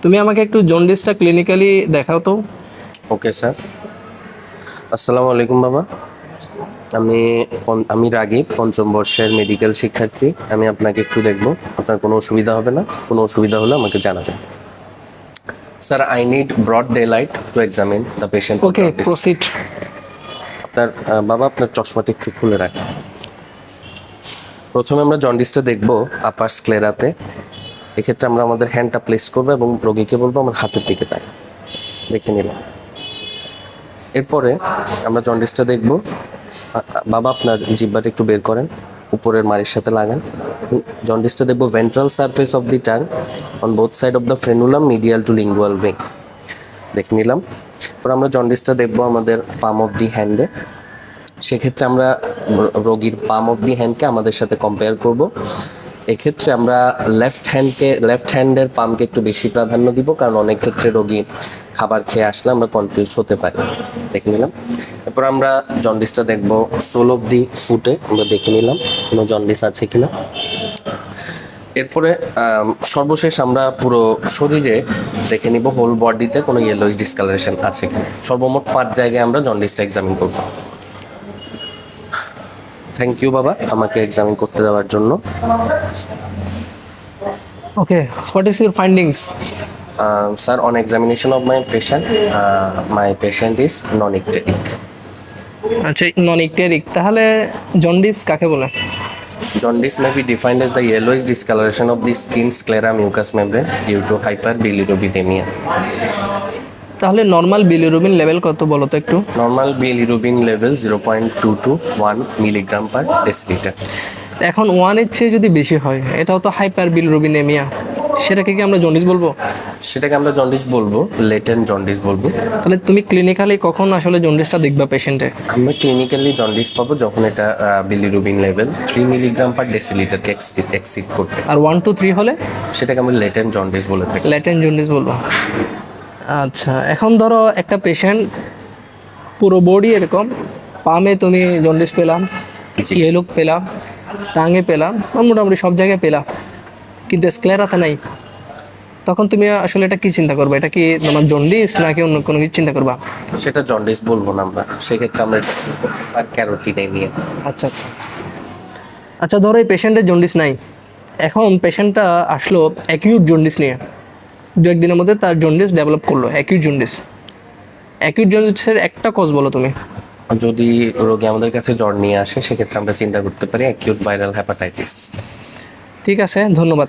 তুমি আমাকে একটু জন্ডিসটা ক্লিনিক্যালি দেখাও তো। Okay sir. আসসালামু আলাইকুম বাবা। আমি আমি রাগীব, পঞ্চম বর্ষের মেডিকেল শিক্ষার্থী। আমি আপনাকে একটু দেখবো, আপনার কোনো অসুবিধা হবে না? কোনো অসুবিধা হলে আমাকে জানাবেন। Sir, I need broad daylight to examine the patient for okay, jaundice. Proceed. আপনার বাবা, আপনার চশমাটা একটু খুলে রাখেন। প্রথমে আমরা জন্ডিসটা দেখব আপার স্ক্লেরাতে। এক্ষেত্রে আমরা আমাদের হ্যান্ডটা প্লেস করবো এবং রোগীকে বলবো আমার হাতের দিকে তাকান। দেখে নিলাম। এরপরে আমরা জন্ডিসটা দেখব। বাবা, আপনার জিহ্বাটা একটু বের করেন, উপরের মাড়ির সাথে লাগান। জন্ডিসটা দেখব ventral surface of the tongue on both side of the frenulum medial to lingual vein. দেখে নিলাম। এরপর আমরা জন্ডিসটা দেখব আমাদের পাম অফ দি হ্যান্ডে। সেক্ষেত্রে আমরা রোগীর পাম অফ দি হ্যান্ডকে আমাদের সাথে কম্পেয়ার করব। এক্ষেত্রে আমরা লেফট হ্যান্ডের পামকে একটু বেশি প্রাধান্য দিব, কারণ অনেক ক্ষেত্রে রোগী খাবার খেয়ে আসলে আমরা কনফিউজ হতে পারি। দেখে নিলাম। এরপর আমরা জন্ডিসটা দেখব সোল অফ দি ফুটে। আমরা দেখে নিলাম কোনো জন্ডিস আছে কিনা। এরপরে সর্বশেষ আমরা পুরো শরীরে দেখে নিব হোল বডিতে কোনো ইয়েলোইশ ডিসকালারেশন আছে কিনা। সর্বমোট 5 জায়গায় আমরা জন্ডিসটা এক্সামিন করব। থ্যাংক ইউ বাবা, আমাকে এক্সামিন করতে দেওয়ার জন্য। Okay, what is your findings? Sir, on examination of my patient is non-icteric. আচ্ছা, নন ইকটেরিক। তাহলে জন্ডিস কাকে বলে? Jaundice may be defined as the yellowish discoloration of the skin sclera mucous membrane due to hyperbilirubinemia. তাহলে normal bilirubin level কত বলো তো একটু। Normal bilirubin level 0.2 to 1 milligram per deciliter. এখন ওয়ানের চেয়ে যদি বেশি হয়, এটাও তো হাইপার বিলিরুবিনেমিয়া, সেটাকে কি আমরা জন্ডিস বলবো? সেটাকে আমরা জন্ডিস বলবো, লেটেন্ট জন্ডিস বলবো। তাহলে তুমি ক্লিনিক্যালি কখন আসলে জন্ডিসটা দেখবা পেশেন্টে? আমরা ক্লিনিক্যালি জন্ডিস পাবো যখন এটা বিলিরুবিন লেভেল 3 মিলিগ্রাম পার ডেসিলিটারকে এক্সিড করবে। আর 1 to 3 হলে সেটাকে আমরা লেটেন্ট জন্ডিস বলে থাকি। ল্যাটেন্ট জন্ডিস বলবো। আচ্ছা, এখন ধরো একটা পেশেন্ট পুরো বডি এরকম, পামে তুমি জন্ডিস পেলাম, জি। ইয়েলো পেলাম, টাঙে পেলাম, মোটামুটি সব জায়গায় পেলাম, কিন্তু স্ক্লেরাতে নাই। তখন তুমি আসলে এটা কি চিন্তা করবে? এটা কি তোমার জন্ডিস নাকি অন্য কোনো কিছু চিন্তা করবা? সেটা জন্ডিস বলবো না আমরা, সেক্ষেত্রে আমরা আর ক্যারোটিনেমিয়া। আচ্ছা আচ্ছা আচ্ছা, ধরো এই পেশেন্টের জন্ডিস নাই, এখন পেশেন্টটা আসলো অ্যাকিউট জন্ডিস নিয়ে, 2-1 দিনের মধ্যে তার জন্ডিস ডেভেলপ করলো, অ্যাকিউট জন্ডিস। অ্যাকিউট জন্ডিসের একটা কজ বলো তুমি। যদি রোগী আমাদের কাছে জ্বর নিয়ে আসে, সেক্ষেত্রে আমরা চিন্তা করতে পারি অ্যাকিউট ভাইরাল হ্যাপাটাইটিস। ঠিক আছে, ধন্যবাদ।